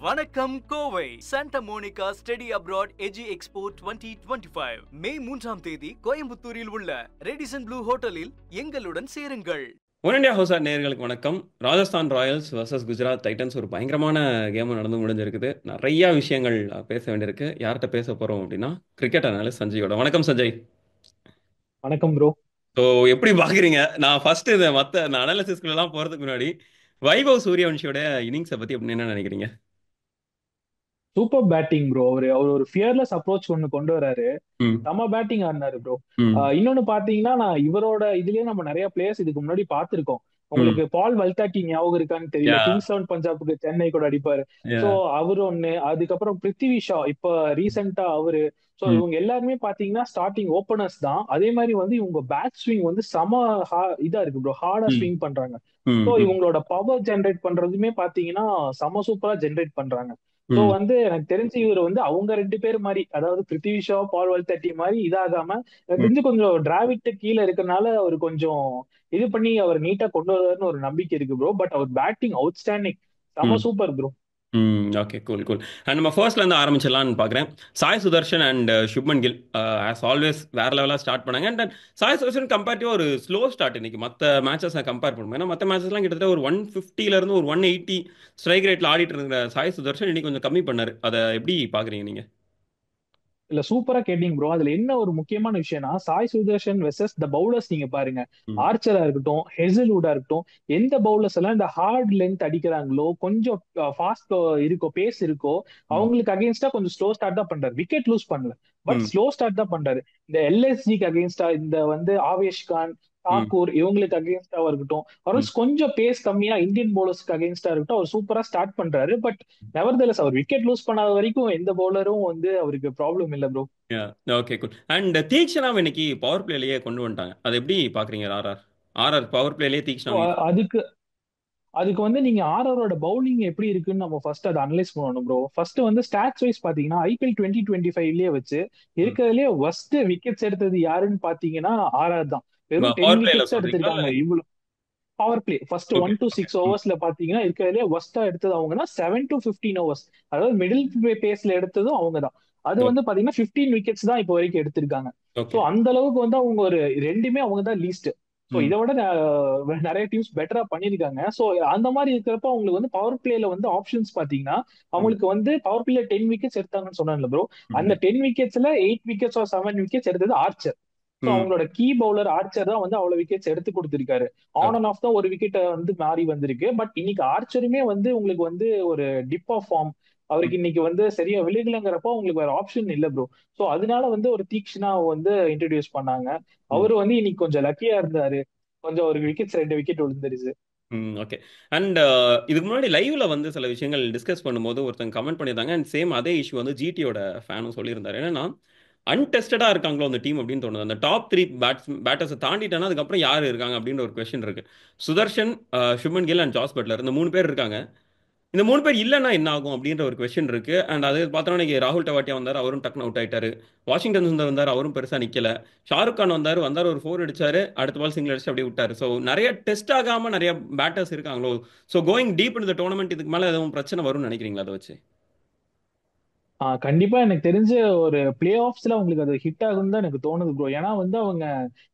வணக்கம் Kovai Santa Monica study abroad எஜி expo 2025 May 3ஆம் தேதி கோயம்புத்தூரில் உள்ள ரெடிசன் ப்ளூ ஹோட்டலில் எங்களுடன் சேருங்கள். ஒன் இண்டியா ஹவுஸ் நேயர்களுக்கு வணக்கம். Rajasthan Royals versus Gujarat Titans ஒரு பயங்கரமான கேம் நடந்து முடிஞ்சிருக்குது. நிறைய விஷயங்கள் பேச வேண்டியிருக்கு. யார்கிட்ட பேச போறோம் அப்படின்னா கிரிக்கெட் அனாலிஸ்ட் சஞ்சயோட. வணக்கம் சஞ்சய். வணக்கம் ப்ரோ. ஸோ எப்படி பாக்குறீங்க? நான் ஃபர்ஸ்ட் இதை மற்ற அனாலிசிஸ்க்குலாம் போறதுக்கு முன்னாடி வைபவ் சூரியவன்ஷியோட இன்னிங்ஸை பத்தி அப்படின்னு என்ன நினைக்கிறீங்க? Super batting bro. அவர் ஒரு ஃபியர்லெஸ் அப்ரோச் ஒன்னு கொண்டு வராரு. ம் செம பேட்டிங் ஆடினாரு ப்ரோ. ம் இன்னொன்னு பாத்தீங்கன்னா, நான் இவரோட இதுலயே நம்ம நிறைய பிளேயர்ஸ் இதுக்கு முன்னாடி பார்த்திருக்கோம். ம் உங்களுக்கு பால் வல்தாட்டி ஞாபகம் இருக்கான்னு தெரியல. யா கிங்ஸ் லெவன் பஞ்சாபுக்கு சென்னை கூட அடிப்பாரு. யா சோ அவர் ஒண்ணு, அதுக்கப்புறம் பிருத்திவி ஷா இப்ப ரீசெண்டா அவரு. சோ ம் இவங்க எல்லாருமே பாத்தீங்கன்னா ஸ்டார்டிங் ஓப்பனர்ஸ் தான். அதே மாதிரி வந்து இவங்க பேட் ஸ்விங் வந்து செம இதா இருக்கு ப்ரோ. ஹார்டா ம் ஸ்விங் பண்றாங்க. ம் சோ ம் இவங்களோட பவர் ஜென்ரேட் பண்றதுமே பாத்தீங்கன்னா செம சூப்பரா ஜென்ரேட் பண்றாங்க. சோ ம் வந்து எனக்கு தெரிஞ்சு இவர் வந்து அவங்க ரெண்டு பேர் மாதிரி, அதாவது பிருத்திவி ஷா பால் வல்தட்டி மாதிரி இதாகாம, எனக்கு ம் தெரிஞ்சு கொஞ்சம் டிராவிட் கீழே இருக்கறனால அவர் கொஞ்சம் இது பண்ணி அவர் நீட்டா கொண்டு வருவாருன்னு ஒரு நம்பிக்கை இருக்கு ப்ரோ. பட் அவர் பேட்டிங் அவுட்ஸ்டாண்டிங், செம ம் super bro. Okay, cool cool. And நம்ம ஃபர்ஸ்ட்லேருந்து ஆரம்பிச்சிடலான்னு பார்க்குறேன். Sai Sudharsan and Shubman Gill as always வேற லெவலாக ஸ்டார்ட் பண்ணாங்க. அண்ட் சாய் சுதர்ஷன் கம்பேரிட்டிவ் ஒரு ஸ்லோ ஸ்டார்ட் இன்னைக்கு மற்ற மேட்சஸ் நான் கம்பேர் பண்ணுவேன். ஏன்னா மற்ற மேட்சஸ்லாம் கிட்டத்தட்ட ஒரு 150லேருந்து ஒரு 180 ஸ்ட்ரைக் ரேட்டில் ஆடிட்டு இருக்கிற சாய் சுதர்ஷன் இன்னைக்கு கொஞ்சம் கம்மி பண்ணார். அதை எப்படி பார்க்குறீங்க நீங்கள்? இல்ல, சூப்பரா கேட்டீங்க ப்ரோ. அதுல என்ன ஒரு முக்கியமான விஷயம்னா, சாய் சுதர்ஷன் வெர்சஸ் த பவுலர்ஸ் நீங்க பாருங்க. ம் ஆர்ச்சரா இருக்கட்டும், ஹெசல்வுட்டா இருக்கட்டும், எந்த பவுலர்ஸ் எல்லாம் இந்த ஹார்ட் லென்த் அடிக்கிறாங்களோ, கொஞ்சம் ஃபாஸ்ட் இருக்கோ, பேஸ் இருக்கோ, ம் அவங்களுக்கு அகேன்ஸ்டா கொஞ்சம் ஸ்லோ ஸ்டார்ட் தான் பண்றாரு. விக்கெட் லூஸ் பண்ணல, பட் ம் ஸ்லோ ஸ்டார்ட் தான் பண்றாரு. இந்த எல்எஸ்ஜிக்கு அகேன்ஸ்டா இந்த வந்து ஆவேஷ் கான், ம் தாக்கூர் இவங்களுக்கு அகேன்ஸ்டாவா இருக்கட்டும், அவர் ம் கொஞ்சம் பேஸ் கம்மியா இந்தியன் பவுலர்ஸ்க்கு அகேன்ஸ்டா இருக்கட்டும், அவர் சூப்பரா ஸ்டார்ட் பண்றாரு. பட் நெவர்தலஸ் அவர் விக்கெட் லூஸ் பண்ணாத வரைக்கும் எந்த பவுலரும் வந்து அவருக்கு ப்ராப்ளம் இல்ல ப்ரோ. Okay, cool. அண்ட் தீக்ஷனாவை இன்னைக்கு பவர் பிளேலேயே கொண்டு வந்துட்டாங்க. அதை எப்படி பார்க்குறீங்க? ஆர்ஆர் ஆர்ஆர் பவர் பிளேலேயே So, தீக்ஷனாவை. அதுக்கு அதுக்கு வந்து நீங்க ஆர்ஆரோட பவுலிங் எப்படி இருக்குன்னு நம்ம ஃபர்ஸ்ட் அதை அனலைஸ் பண்ணணும் ப்ரோ. ஃபர்ஸ்ட் வந்து ஸ்டாட்ஸ் வைஸ் பாத்தீங்கன்னா ஐபிஎல் 2025லயே வச்சு இருக்கிறதுலயே ஃபர்ஸ்ட் விக்கெட்ஸ் எடுத்தது யாருன்னு பாத்தீங்கன்னா ஆர்ஆர் தான். வெறும் டென் பவர் பிளேல விக்கெட்ஸ் சொல்றீங்களா? எடுத்திருக்காங்க. இவ்வளவு power play first okay 1 to okay. 6 ஓவர்ஸ்ல பாத்தீங்கன்னா இருக்கிறதுலே ஒஸ்டா எடுத்தது அவங்கன்னா 7 to 15 ஓவர்ஸ், அதாவது மிடில் பேஸ்ல எடுத்ததும் அவங்க தான். அது வந்து பாத்தீங்கன்னா 15 விக்கெட்ஸ் தான் இப்போ வரைக்கும் எடுத்திருக்காங்க. So okay. அந்த அளவுக்கு வந்து அவங்க ஒரு ரெண்டுமே அவங்க தான் லீஸ்ட். சோ ம் இதை விட நிறைய டீம்ஸ் பெட்டரா பண்ணிருக்காங்க. சோ அந்த மாதிரி இருக்கிறப்ப அவங்களுக்கு வந்து பவர் பிளேல வந்து ஆப்ஷன்ஸ் பாத்தீங்கன்னா, ம் அவங்களுக்கு வந்து பவர் பிளேல 10 விக்கெட்ஸ் எடுத்தாங்கன்னு சொன்னாங்கல்ல ப்ரோ. அந்த ம் 10 விக்கெட்ஸ்ல 8 விக்கெட்ஸ் ஆர் 7 விக்கெட்ஸ் எடுத்தது ஆர்ச்சர். சோ ம் அவங்களோட கீ பவுலர் ஆர்ச்சர் தான் வந்து அவ்வளவு விக்கெட்ஸ் எடுத்து கொடுத்திருக்காரு. On okay. அண்ட் ஆஃப் தான் ஒரு விக்கெட் வந்து மாறி வந்திருக்கு. பட் இன்னைக்கு ஆர்ச்சருமே வந்து உங்களுக்கு வந்து ஒரு டிப் ஆஃப் ஃபார்ம், ம் அவருக்கு இன்னைக்கு வந்து சரியா விழுகலங்கிறப்போ உங்களுக்கு வேற ஆப்ஷன் இல்ல ப்ரோ. சோ அதனால வந்து ஒரு தீக்ஷனா வந்து இன்ட்ரடியூஸ் பண்ணாங்க. ம் அவரு வந்து இன்னைக்கு கொஞ்சம் லக்கியா இருந்தாரு. கொஞ்சம் ஒரு விக்கெட்ஸ் 2 விக்கெட் விழுந்துருச்சு. ஓகே. அண்ட் இதுக்கு முன்னாடி லைவ்ல வந்து சில விஷயங்கள் டிஸ்கஸ் பண்ணும்போது ஒருத்தங்க கமெண்ட் பண்ணியிருந்தாங்க. அண்ட் சேம் அதே இஷ்யூ வந்து ஜிடியோட ஃபேனும் சொல்லியிருந்தாரு. என்னன்னா அன்டெஸ்டடா இருக்காங்களோ அந்த டீம் அப்படின்னு தோணுது. அந்த டாப் த்ரீ பேட்டர்ஸை தாண்டிட்டானா அதுக்கப்புறம் யார் இருக்காங்க அப்படின்ற ஒரு கொஸ்டின் இருக்கு. Sudharsan, Shubman Gill and Jos Buttler, இந்த 3 பேர் இருக்காங்க. இந்த 3 பேர் இல்லைன்னா என்ன ஆகும் அப்படின்ற ஒரு கொஸ்டின் இருக்கு. அண்ட் அது பார்த்தோன்னா இன்னைக்கு ராகுல் டவாட்டியா வந்தார், அவரும் டக்குனு அவுட் ஆயிட்டாரு. வாஷிங்டன் சுந்தர் வந்தார், அவரும் பெருசா நிக்கல. ஷாருக் கான் வந்தார் ஒரு 4 அடிச்சாரு, அடுத்த பால் சிங்கிள் அடிச்சு அப்படியே விட்டாரு. ஸோ நிறைய டெஸ்ட் ஆகாம நிறைய பேட்டர்ஸ் இருக்காங்களோ. ஸோ கோயிங் டீப் இந்த டோர்னமெண்ட் இதுக்கு மேலே எதுவும் பிரச்சனை வரும்னு நினைக்கிறீங்களா அதை வச்சு? கண்டிப்பா எனக்கு தெரிஞ்ச ஒரு பிளே ஆஃப்ஸ்ல உங்களுக்கு அது ஹிட் ஆகும்னு தான் எனக்கு தோணுது ப்ரோ. ஏன்னா வந்து அவங்க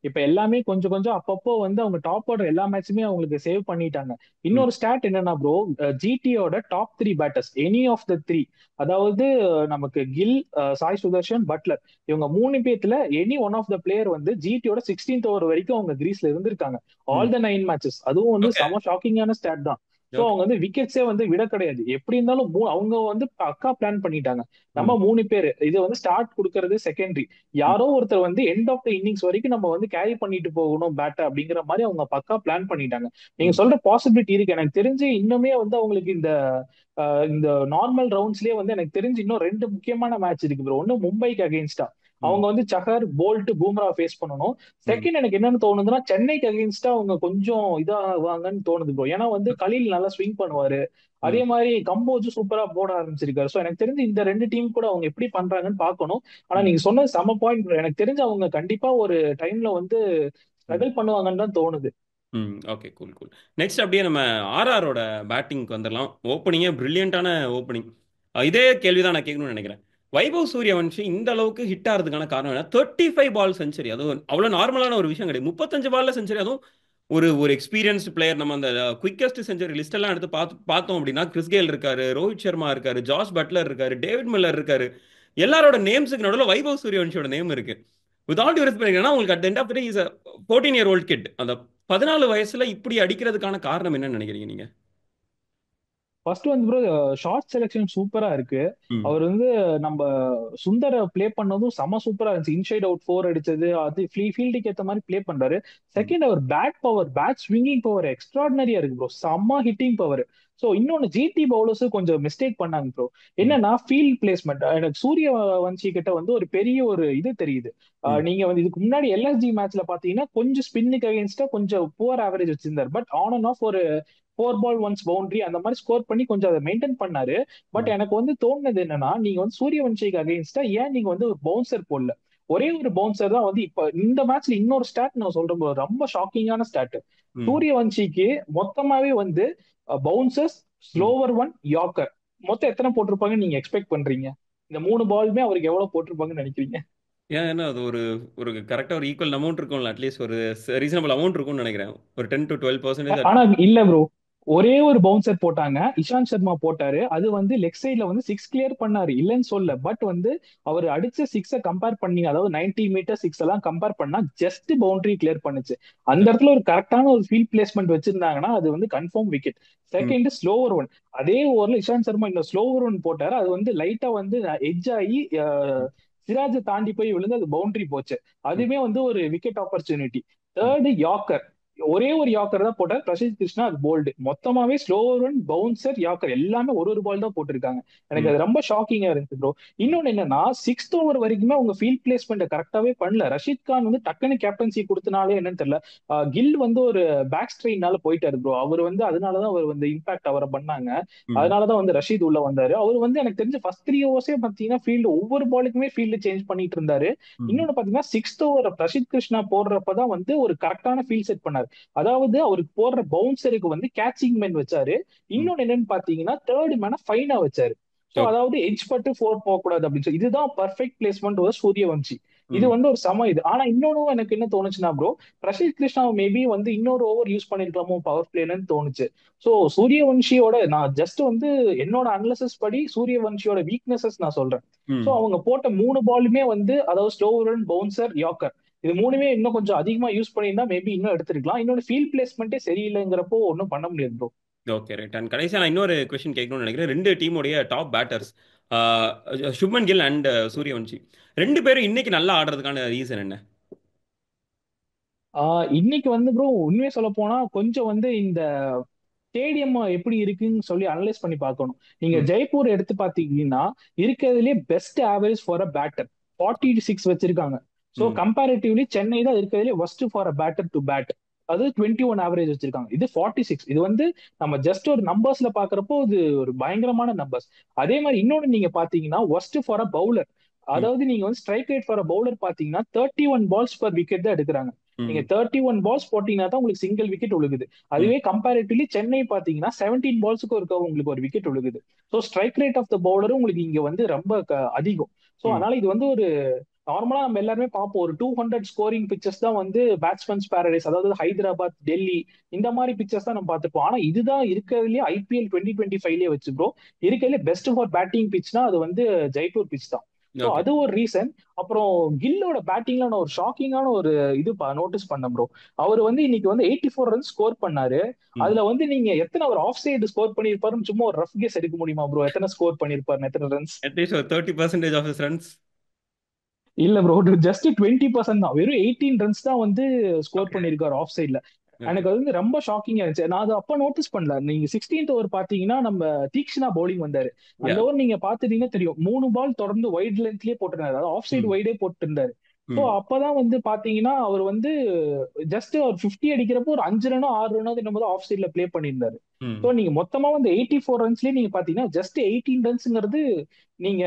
இப்ப எல்லாமே கொஞ்சம் கொஞ்சம் அப்பப்போ வந்து அவங்க டாப் ஆர்டர் எல்லா மேட்சுமே அவங்களுக்கு சேவ் பண்ணிட்டாங்க. ம் இன்னொரு ஸ்டாட் என்னன்னா ப்ரோ, ஜிடியோட top three batters any of the three, அதாவது நமக்கு கில், சாய் சுதர்ஷன், பட்லர், இவங்க 3 பேத்துல any one of the player வந்து ஜிடியோட 16th ஓவர் வரைக்கும் அவங்க கிரீஸ்ல இருந்திருக்காங்க. ம் ஆல் த 9 மேட்சஸ். அதுவும் வந்து ஓகே செம ஷாக்கிங்கான ஸ்டாட் தான். So okay. அவங்க வந்து விக்கெட்ஸே வந்து விட கிடையாது. எப்படி இருந்தாலும் அவங்க வந்து பக்கா பிளான் பண்ணிட்டாங்க. நம்ம ம் 3 பேரு இது வந்து ஸ்டார்ட் கொடுக்கறது செகண்டரி. ம் யாரோ ஒருத்தர் வந்து எண்ட் ஆஃப் த இன்னிங்ஸ் வரைக்கும் நம்ம வந்து கேரி பண்ணிட்டு போகணும் பேட்டை அப்படிங்கிற மாதிரி அவங்க பக்கா பிளான் பண்ணிட்டாங்க. நீங்க ம் சொல்ற பாசிபிலிட்டி இருக்கு. எனக்கு தெரிஞ்சு இன்னுமே வந்து அவங்களுக்கு இந்த நார்மல் ரவுண்ட்ஸ்லயே வந்து எனக்கு தெரிஞ்சு இன்னும் 2 முக்கியமான மேட்ச் இருக்கு ப்ரோ. ஒன்னு மும்பைக்கு அகேன்ஸ்டா ம் அவங்க வந்து சஹர், போல்ட், பூம்ரா ஃபேஸ் பண்ணணும். ம் செகண்ட் எனக்கு என்னன்னு தோணுதுன்னா, சென்னைக்கு அகேன்ஸ்டா அவங்க கொஞ்சம் இதாவாங்கன்னு தோணுது ப்ரோ. ஏன்னா வந்து கலீல் நல்லா ஸ்விங் பண்ணுவாரு. அதே ம் மாதிரி கம்போஜும் சூப்பரா போட ஆரம்பிச்சிருக்காரு. சோ எனக்கு தெரிஞ்சு இந்த 2 டீம் கூட அவங்க எப்படி பண்றாங்கன்னு பார்க்கணும். ஆனா ம் நீங்க சொன்னது செம பாயிண்ட். எனக்கு தெரிஞ்சு அவங்க கண்டிப்பா ஒரு டைம்ல வந்து ம் ஸ்ட்ரகிள் பண்ணுவாங்கன்னு தான் தோணுது. Okay, cool cool. நெக்ஸ்ட் அப்படியே நம்ம ஆர்ஆரோட பேட்டிங்க்கு வந்துடலாம். ஓப்பனிங்கே பிரில்லியண்டான ஓப்பனிங். இதே கேள்வி தான் நான் கேட்கணும்னு நினைக்கிறேன். வைபவ் சூரியவன்ஷி இந்த அளவுக்கு ஹிட் ஆகிறதுக்கான காரணம் என்ன? 35 பால் செஞ்சுரி, அதுவும் அவ்வளோ நார்மலான ஒரு விஷயம் கிடையாது. 35 பால்ல செஞ்சுரி, அதுவும் ஒரு ஒரு எக்ஸ்பீரியன்ஸ்டு பிளேயர். நம்ம அந்த குவிக்கஸ்ட் செஞ்சுரி லிஸ்ட் எல்லாம் எடுத்து பார்த்தோம் அப்படின்னா கிறிஸ் கெயில் இருக்காரு, ரோஹித் சர்மா இருக்காரு, ஜாஸ் பட்லர் இருக்காரு, டேவிட் மில்லர் இருக்காரு. எல்லாரோட நேம்ஸுக்கு நடுவில் வைபவ் சூரியவன்ஷியோட நேம் இருக்கு. வித் ஆல் டியூ ரெஸ்பெக்ட், என்னன்னா உங்களுக்கு at end of day is 14-year-old kid. அந்த 14 வயசுல இப்படி அடிக்கிறதுக்கான காரணம் என்னன்னு நினைக்கிறீங்க நீங்க? ஃபர்ஸ்ட் வந்து ப்ரோ, ஷார்ட் செலெக்ஷன் சூப்பரா இருக்கு. ம். அவர் வந்து நம்ம சுந்தர ப்ளே பண்ணதும் செம சூப்பரா இருந்துச்சு. இன்சைட் அவுட் 4 அடிச்சது, அது ஃபீல்டுக்கு ஏத்த மாதிரி ப்ளே பண்றாரு. ம். செகண்ட், அவர் பேட் ஸ்விங்கிங் பவர் எக்ஸ்ட்ராடினரியா இருக்கு ப்ரோ. செம்ம ஹிட்டிங் பவர். ஸோ இன்னொன்னு, ஜிடி பவுலர்ஸ் கொஞ்சம் மிஸ்டேக் பண்ணாங்க ப்ரோ. ம். என்னன்னா ஃபீல்ட் பிளேஸ்மெண்ட். எனக்கு சூரிய வன்ஷி கிட்ட வந்து ஒரு பெரிய ஒரு இது தெரியுது. ம். நீங்க வந்து இதுக்கு முன்னாடி எல்எஸ்ஜி மேட்ச்ல பாத்தீங்கன்னா கொஞ்சம் ஸ்பின்னுக்கு அகேன்ஸ்டா கொஞ்சம் புவர் ஆவரேஜ் வச்சிருந்தாரு. பட் ஆன் அண்ட் ஆஃப் ஒரு 4 பால் 1 பவுண்டரி அந்த மாதிரி ஸ்கோர் பண்ணி கொஞ்சம் அதை மெயின்டைன் பண்ணாரு. பட் ம். எனக்கு வந்து தோணுனது என்னன்னா, நீங்க வந்து சூரியவன்ஷிக்கு அகைன்ஸ்டா ஏன் நீங்க வந்து ஒரு பவுன்சர் போடல? ஒரே ஒரு பவுன்சர் தான் வந்து இப்ப இந்த மேட்ச்ல. இன்னொரு ஸ்டாட் நான் சொல்றேன் bro, ரொம்ப ஷாக்கிங்கான ஸ்டாட். ம். சூரியவன்ஷிக்கு மொத்தமாவே வந்து பவுன்சர்ஸ், ம். ஸ்லோவர் ஒன், யாக்கர் மொத்தம் எத்தனை போட்டிருப்பாங்கன்னு நீங்க எக்ஸ்பெக்ட் பண்றீங்க? இந்த 3 பாலுமே அவருக்கு எவ்வளவு போட்டிருப்பாங்கன்னு நினைக்கிறீங்க? ஏன்னா அது ஒரு ஒரு கரெக்டா ஒரு ஈக்குவல் அமௌண்ட் இருக்கும்ல, அட்லீஸ்ட் ஒரு ரீசனபிள் அமௌண்ட் இருக்கும்னு நினைக்கிறேன். ஒரு 10 to 12%. ஆனா இல்ல ப்ரோ, ஒரே ஒரு பவுன்சர் போட்டாங்க. இஷாந்த் சர்மா போட்டாரு. அது வந்து லெக் சைட்ல வந்து 6 கிளியர் பண்ணாரு, இல்லைன்னு சொல்ல. பட் வந்து அவர் அடிச்ச 6 கம்பேர் பண்ணி, அதாவது 90 மீட்டர் 6 எல்லாம் கம்பேர் பண்ணா ஜஸ்ட் பவுண்டரி கிளியர் பண்ணுச்சு. அந்த இடத்துல ஒரு கரெக்டான ஒரு ஃபீல்ட் பிளேஸ்மெண்ட் வச்சிருந்தாங்கன்னா அது வந்து கன்ஃபார்ம் விக்கெட். ம். Second, slower one. அதே ஓவர்ல இஷாந்த் சர்மா இந்த ஸ்லோவர் ஒன் போட்டாரு. அது வந்து லைட்டா வந்து எட்ஜ் ஆகி சிராஜை தாண்டி போய் விழுந்து அது பவுண்டரி போச்சு. ம். அதுவே வந்து ஒரு விக்கெட் ஆப்பர்ச்சுனிட்டி. Third, yorker. ஒரே ஒரு யாக்கர் தான் போட்டார் பிரசித் கிருஷ்ணா, அது போல்டு. மொத்தமாவே ஸ்லோவர் ஒன், பவுன்சர், யாக்கர் எல்லாமே ஒரு பால் தான் போட்டிருக்காங்க. எனக்கு ம். அது ரொம்ப ஷாக்கிங்கா இருந்துச்சு ப்ரோ. இன்னொன்னு என்னன்னா, 6th ஓவர் வரைக்குமே அவங்க ஃபீல்ட் பிளேஸ்மெண்ட் கரெக்டாவே பண்ணல. ரஷீத் கான் வந்து டக்குன்னு கேப்டன்சி கொடுத்தனாலே என்னன்னு தெரியல. கில் வந்து ஒரு பேக் ஸ்ட்ரெயின்னால போயிட்டாரு ப்ரோ. அவர் வந்து அதனாலதான் அவர் வந்து இம்பாக்ட் அவரை பண்ணாங்க. ம். அதனாலதான் வந்து ரஷீத் உள்ள வந்தாரு. அவர் வந்து எனக்கு தெரிஞ்ச ஃபர்ஸ்ட் 3 ஓவர்ஸே பாத்தீங்கன்னா ஃபீல்டு ஒவ்வொரு பாலுக்குமே ஃபீல்டு சேஞ்ச் பண்ணிட்டு இருந்தாரு. ம். இன்னொன்னு பாத்தீங்கன்னா 6th ஓவர் பிரசித் கிருஷ்ணா போடுறப்பதான் வந்து ஒரு கரெக்டான ஃபீல்ட் செட் பண்ணாரு. அதாவது அவருக்கு போடுற பவுன்சருக்கு வந்து கேச்சிங் மேன் வச்சாரு. ம். இன்னொன்னு என்னன்னு பாத்தீங்கன்னா தேர்ட் மேன ஃபைனா வச்சாரு. So okay. அதாவது எட்ஜ் பட்டு 4 போக கூடாது அப்படின்னு சொல்லி, இதுதான் பர்ஃபெக்ட் பிளேஸ்மெண்ட் ஒரு சூரியவன்ஷி. இது ம். வந்து ஒரு சம இது. ஆனா இன்னொன்னு எனக்கு என்ன தோணுச்சுன்னா ப்ரோ, பிரசித் கிருஷ்ணா மேபி வந்து இன்னொரு ஓவர் யூஸ் பண்ணிருக்கலாமோ பவர் பிளேன்னு தோணுச்சு. சோ சூரியவன்ஷியோட நான் ஜஸ்ட் வந்து என்னோட அனலிசிஸ் படி சூரியவன்ஷியோட வீக்னஸஸ் நான் சொல்றேன். சோ ம். அவங்க போட்ட 3 பாலுமே வந்து, அதாவது ஸ்லோவர் ரன், பவுன்சர், யாக்கர், இது மூணுமே இன்னும் கொஞ்சம் அதிகமா யூஸ் பண்ணியிருந்தா மேபி இன்னும் எடுத்திருக்கலாம். இன்னொன்னு ஃபீல்ட் பிளேஸ்மெண்ட்டே சரியில்லைங்கிறப்போ ஒன்றும் பண்ண முடியாது ப்ரோ. Okay, right. அண்ட் கடைசியா நான் இன்னொரு கொஸ்டின் கேட்கணும்னு நினைக்கிறேன். ரெண்டு டீமுடைய top batters, Shubman Gill and Suryavanshi, ரெண்டு பேரும் இன்னைக்கு நல்லா ஆடுறதுக்கான ரீசன் என்ன? இன்னைக்கு வந்து ப்ரோ உண்மையை சொல்ல போனா கொஞ்சம் வந்து இந்த ஸ்டேடியம் எப்படி இருக்குன்னு சொல்லி அனலைஸ் பண்ணி பார்க்கணும். நீங்க ம். ஜெய்ப்பூர் எடுத்து பாத்தீங்கன்னா இருக்கிறதுலே best average for a batter 46 வச்சிருக்காங்க. ஸோ ம். கம்பேரிட்டிவ்லி சென்னை தான் இருக்கிறதுலே worst for a batter to bat. அது 21 ஆவரேஜ் வச்சிருக்காங்க. இது 46. இது வந்து நம்ம ஜஸ்ட் ஒரு நம்பர்ஸ்ல பாக்குறப்போ இது ஒரு பயங்கரமான நம்பர்ஸ். அதே மாதிரி இன்னொன்னு நீங்க பாத்தீங்கன்னா ஒஸ்ட் ஃபார் அ பவுலர். ம். அதாவது நீங்க வந்து strike rate for a bowler பாத்தீங்கன்னா 31 பால்ஸ் பர் விக்கெட் தான் எடுக்கிறாங்க. நீங்க ம். 31 பால்ஸ் போட்டீங்கன்னா தான் உங்களுக்கு சிங்கிள் விக்கெட் விழுகுது. ம். அதுவே கம்பேரிட்டிவ்லி சென்னை பாத்தீங்கன்னா 17 பால்ஸுக்கு இருக்க உங்களுக்கு ஒரு விக்கெட் விழுகுது. So strike rate of the பவுலரும் உங்களுக்கு இங்க வந்து ரொம்ப அதிகம். ஸோ ம். அதனால இது வந்து ஒரு நார்மலா நம்ம எல்லாருமே பார்ப்போம், ஒரு 200 ஸ்கோரிங் பிச்சர்ஸ் தான் வந்து பேட்ஸ்மேன்ஸ் பாரடைஸ், அதாவது ஹைதராபாத், டெல்லி, இந்த மாதிரி பிச்சர்ஸ் தான் நம்ம பார்த்துப்போம். ஆனா இதுதான் இருக்கிறதுலயே ஐபிஎல் 2025லயே வச்சு ப்ரோ, இருக்கிறதுல பெஸ்ட் ஃபார் பேட்டிங் பிச்னா அது வந்து ஜெய்ப்பூர் பிச் தான். So okay. அது ஒரு ரீசன். அப்புறம் கில்லோட பேட்டிங்ல நான் ஒரு ஷாக்கிங்கான ஒரு இது நோட்டீஸ் பண்ணேன் ப்ரோ. அவர் வந்து இன்னைக்கு வந்து 84 ரன் ஸ்கோர் பண்ணாரு. ம். அதுல வந்து நீங்க எத்தனை அவர் ஆஃப் சைடு ஸ்கோர் பண்ணிருப்பாருன்னு சும்மா ஒரு ரஃப் கெஸ் எடுக்க முடியுமா ப்ரோ? எத்தனை ஸ்கோர் பண்ணிருப்பாரு, எத்தனை ரன்ஸ்? அட்லீஸ்ட் ஒரு 30% ஆஃப் his ரன்ஸ். இல்ல ப்ரோ, ஜஸ்ட் 20% தான். வெறும் 18 ரன்ஸ் தான் வந்து ஸ்கோர் ஓகே. பண்ணிருக்காரு ஆஃப் சைட்ல. ஓகே. எனக்கு அது வந்து ரொம்ப ஷாக்கிங்கா இருந்துச்சு. நான் அது அப்ப நோட்டீஸ் பண்ணல. நீங்க 16th ஓவர் பாத்தீங்கன்னா நம்ம தீக்ஷனா பவுலிங் வந்தாரு. யா. அந்த ஓவர் நீங்க பாத்துட்டீங்கன்னா தெரியும், 3 பால் தொடர்ந்து வைட் லென்த்லயே போட்டிருந்தாரு, அதாவது ஆஃப் சைடு ம். வைடே போட்டு இருந்தாரு. ஸோ ம். அப்பதான் வந்து பாத்தீங்கன்னா அவர் வந்து ஜஸ்ட் ஒரு 50 அடிக்கிறப்போ ஒரு 5 ரனோ 6 ரனோ என்னமோ ஆஃப் சைட்ல பிளே பண்ணியிருந்தாரு. ஸோ நீங்க மொத்தமா வந்து 84 ரன்ஸ்லயே நீங்க பாத்தீங்கன்னா ஜஸ்ட் 18 ரன்ஸ்ங்கிறது நீங்க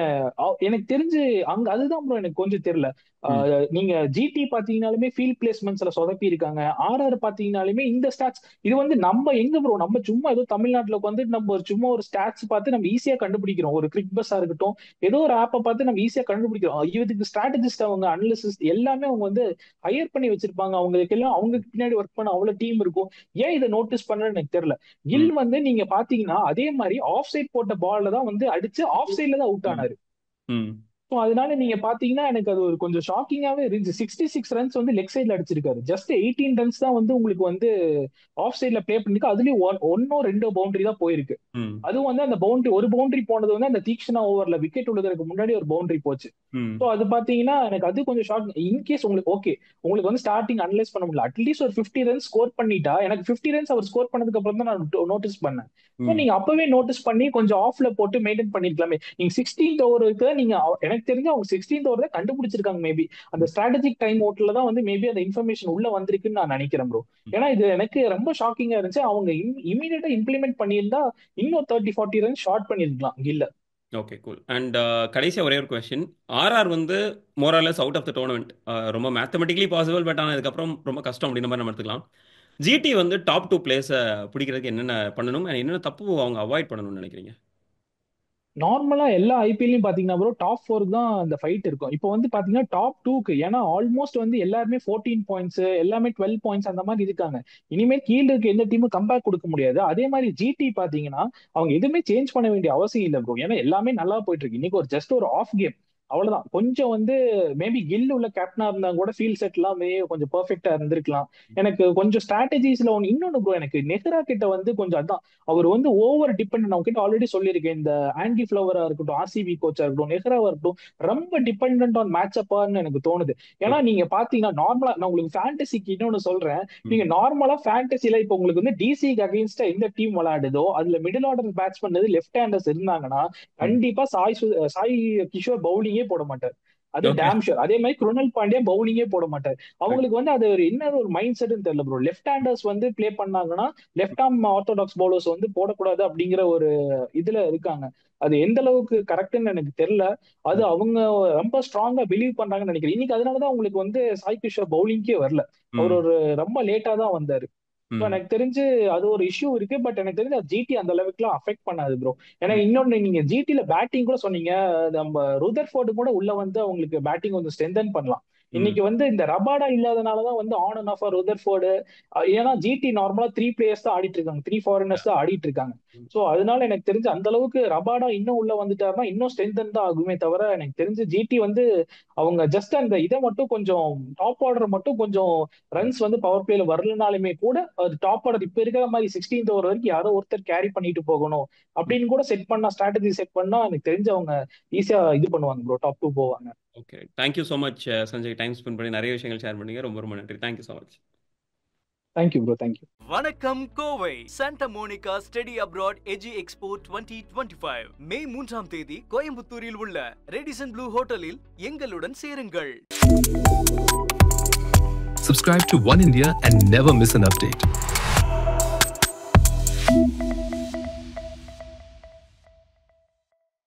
எனக்கு தெரிஞ்சு அங்க அதுதான் ப்ரோ எனக்கு கொஞ்சம் தெரியல. நீங்க ஜிடி பாத்தீங்கன்னாலுமே ஃபீல்ட் பிளேஸ்மெண்ட்ஸ்ல சொதப்பி இருக்காங்க. ஆர்ஆர் பாத்தீங்கன்னாலுமே இந்த ஸ்டாட்ஸ் இது வந்து நம்ம எங்க ப்ரோ நம்ம சும்மா ஏதோ தமிழ்நாட்டுல வந்து நம்ம சும்மா ஒரு ஸ்டாட்ஸ் பார்த்து நம்ம ஈஸியா கண்டுபிடிக்கிறோம். ஒரு கிரிக் பஸ்ஸா இருக்கட்டும், ஏதோ ஒரு ஆப்பை பார்த்து நம்ம ஈஸியா கண்டுபிடிக்கிறோம். இதுக்கு ஸ்ட்ராட்டஜிஸ்ட் அவங்க அனலிசிஸ் எல்லாமே அவங்க வந்து ஹையர் பண்ணி வச்சிருப்பாங்க. அவங்களுக்கு எல்லாம் அவங்க பின்னாடி ஒர்க் பண்ண அவ்வளவு டீம் இருக்கும். ஏன் இதை நோட்டீஸ் பண்ணலன்னு எனக்கு தெரியல. கில் வந்து நீங்க பாத்தீங்கன்னா அதே மாதிரி ஆஃப் சைட் போட்ட பால்ல தான் வந்து அடிச்சு ஆஃப் சைட்ல தான் அவுட் ஆனாரு. அதனால நீங்க பாத்தீங்கன்னா எனக்கு அது ஒரு கொஞ்சம் ஷாக்கிங்காவே இருந்துச்சு. 66 ரன்ஸ் வந்து லெக் சைட்ல அடிச்சிருக்காரு. ஜஸ்ட் 18 ரன்ஸ் தான் வந்து உங்களுக்கு வந்து ஆஃப் சைட்ல பிளே பண்ணிருக்கு. அதுலயும் 1-2 பவுண்டரி தான் போயிருக்கு. அதுவும் வந்து அந்த பவுண்டரி ஒரு பவுண்டரி போனது வந்து அந்த தீக்ஷணா ஓவர்ல விக்கெட் விழுறதுக்கு முன்னாடி ஒரு பவுண்டரி போச்சு. ஸோ அது பாத்தீங்கன்னா எனக்கு அது கொஞ்சம் ஷாக். இன்கேஸ் உங்களுக்கு ஓகே உங்களுக்கு வந்து ஸ்டார்டிங் அனலைஸ் பண்ண முடியல, அட்லீஸ்ட் ஒரு 50 ரன்ஸ் ஸ்கோர் பண்ணிட்டா, எனக்கு 50 ரன்ஸ் அவர் ஸ்கோர் பண்ணதுக்கு அப்புறம் தான் நான் நோட்டீஸ் பண்ணேன். நீங்க அப்பவே நோட்டீஸ் பண்ணி கொஞ்சம் ஆஃப்ல போட்டு மெயின்டைன் பண்ணிருக்கலாமே. நீங்க 16th ஓவருக்கு நீங்க எனக்கு தெரிஞ்சு அவங்க 16th ஓவர் தான் கண்டுபிடிச்சிருக்காங்க. மேபி அந்த ஸ்ட்ராட்டஜிக் டைம் அவுட்ல தான் வந்து மேபி அந்த இன்ஃபர்மேஷன் உள்ள வந்திருக்குன்னு நான் நினைக்கிறேன் ப்ரோ. ஏன்னா இது எனக்கு ரொம்ப ஷாக்கிங்கா இருந்துச்சு. அவங்க இமீடியட்டா இம்ப்ளிமெண்ட் பண்ணியிருந்தா இன்னும் 30-40 ரன்ஸ் ஷார்ட் பண்ணிருக்கலாம் கில்ல. Okay cool. அண்ட் கடைசியாக ஒரே ஒரு கொஸ்டின். ஆர்ஆர் வந்து மோராலஸ் அவுட் ஆஃப் த டோர்னமெண்ட் ரொம்ப மேத்தமெட்டிக்கலி பாசிபிள், பட் ஆனால் அதுக்கப்புறம் ரொம்ப கஷ்டம் அப்படின்ற மாதிரி நம்ம எடுத்துக்கலாம். ஜிடி வந்து டாப் 2 பிளேஸை பிடிக்கிறதுக்கு என்னென்ன பண்ணணும், என்னென்ன தப்பு அவங்க அவாய்ட் பண்ணணும்னு நினைக்கிறீங்க? நார்மலா எல்லா ஐபிஎல்லையும் பாத்தீங்கன்னா ப்ரோ டாப் 4க்கு தான் அந்த ஃபைட் இருக்கும். இப்போ வந்து பாத்தீங்கன்னா டாப் 2க்கு ஏன்னா ஆல்மோஸ்ட் வந்து எல்லாருமே 14 பாயிண்ட்ஸ் எல்லாமே 12 பாயிண்ட்ஸ் அந்த மாதிரி இருக்காங்க. இனிமேல் கீழே இருக்க எந்த டீமும் கம்பேக் கொடுக்க முடியாது. அதே மாதிரி ஜிடி பாத்தீங்கன்னா அவங்க எதுவுமே சேஞ்ச் பண்ண வேண்டிய அவசியம் இல்லை ப்ரோ. ஏன்னா எல்லாமே நல்லா போயிட்டு இருக்கு. இன்னைக்கு ஒரு ஜஸ்ட் ஒரு ஆஃப் கேம் அவ்வளவுதான். கொஞ்சம் வந்து மேபி கில் உள்ள கேப்டனா இருந்தா கூட ஃபீல்ட் செட் எல்லாமே கொஞ்சம் பெர்ஃபெக்டா இருந்திருக்கலாம். எனக்கு கொஞ்சம் ஸ்ட்ராட்டஜிஸ்ல இன்னொன்னு ப்ரோ, எனக்கு நெஹ்ரா கிட்ட வந்து கொஞ்சம் அதான் அவர் வந்து ஓவர் டிபெண்ட். நான் கிட்ட ஆல்ரெடி சொல்லியிருக்கேன், இந்த ஆண்டி ஃபிளவரா இருக்கட்டும், ஆர்சிபி கோச்சா இருக்கட்டும், நெஹ்ராவா இருக்கட்டும், ரொம்ப டிபெண்ட் ஆன் மேட்ச் அப்பான்னு எனக்கு தோணுது. ஏன்னா நீங்க பாத்தீங்கன்னா நார்மலா நான் உங்களுக்கு ஃபேண்டசிக்கு இன்னொன்னு சொல்றேன். நீங்க நார்மலா ஃபேண்டசில இப்போ உங்களுக்கு வந்து டிசிக்கு அகைன்ஸ்டா எந்த டீம் விளையாடுதோ அதுல மிடில் ஆர்டர் பேட்ஸ் பண்ணது லெஃப்ட் ஹேண்டர்ஸ் இருந்தாங்கன்னா கண்டிப்பா சாய் கிஷோர் பவுலிங்கே போட மாட்டார். அது டேம் ஷூர். அதே மாதிரி குருணல் பாண்டியா பவுலிங்கே போட மாட்டார். அவங்களுக்கு வந்து அது ஒரு என்ன ஒரு மைண்ட் செட்னு தெரியல ப்ரோ. லெஃப்ட் ஹேண்டர்ஸ் வந்து பிளே பண்ணாங்கன்னா லெஃப்ட் ஆர்ம் ஆர்த்தோடாக்ஸ் பவுலர்ஸ் வந்து போடக்கூடாது அப்படிங்கிற ஒரு இதுல இருக்காங்க. அது எந்த அளவுக்கு கரெக்ட்னு எனக்கு தெரியல. அது அவங்க ரொம்ப ஸ்ட்ராங்கா பிலீவ் பண்றாங்கன்னு நினைக்கிறேன். இன்னைக்கு அதனாலதான் உங்களுக்கு வந்து சாய் கிஷோர் பவுலிங்கே வரல. அவர் ஒரு ரொம்ப லேட்டா தான் வந்தாரு. எனக்கு தெரிஞ்சு அது ஒரு இஷ்யூ இருக்கு. பட் எனக்கு தெரிஞ்சு ஜிடி அந்த அளவுக்கு எல்லாம் அஃபெக்ட் பண்ணாது ப்ரோ. ஏன்னா இன்னொன்னு நீங்க ஜிடில பேட்டிங் கூட சொன்னீங்க, நம்ம ருதர்ஃபோர்டு கூட உள்ள வந்து அவங்களுக்கு பேட்டிங் வந்து ஸ்ட்ரென்தன் பண்ணலாம். இன்னைக்கு வந்து இந்த ரபாடா இல்லாதனாலதான் வந்து ஆன் அண்ட் ஆஃப் ருதர்ஃபோர்டு. ஏன்னா ஜிடி நார்மலா 3 பிளேயர்ஸ் தான் ஆடிட்டு இருக்காங்க, 3 ஃபாரினர்ஸ் தான் ஆடிட்டு இருக்காங்க. சோ அதனால எனக்கு தெரிஞ்சு அந்த அளவுக்கு ரபாடா இன்னும் உள்ள வந்துட்டாருன்னா இன்னும் ஸ்ட்ரென்தன் தான் ஆகுமே தவிர எனக்கு தெரிஞ்சு ஜிடி வந்து அவங்க ஜஸ்ட் அந்த இதை மட்டும் கொஞ்சம் டாப் ஆர்டர் மட்டும் கொஞ்சம் ரன்ஸ் வந்து பவர் பிளேல வரலனாலுமே கூட அது டாப் ஆர்டர் இப்ப இருக்கிற மாதிரி 16th ஓவர் வரைக்கும் யாரோ ஒருத்தர் கேரி பண்ணிட்டு போகணும் அப்படின்னு கூட செட் பண்ணா, ஸ்ட்ராட்டஜி செட் பண்ணா எனக்கு தெரிஞ்சு அவங்க ஈஸியா இது பண்ணுவாங்க ப்ரோ, டாப் 2 போவாங்க. Okay, thank you so much Sanjay. Time spend பண்ணி நிறைய விஷயங்கள் ஷேர் பண்ணீங்க. ரொம்ப ரொம்ப நன்றி. Thank you so much. Thank you bro, thank you. வணக்கம் Kovai. Santa Monica study abroad எஜி எக்ஸ்போ 2025 மே 3ஆம் தேதி கோயம்புத்தூரில் உள்ள ரெடிசன் ப்ளூ ஹோட்டலில் எங்களுடன் சேருங்கள். Subscribe to One India and never miss an update.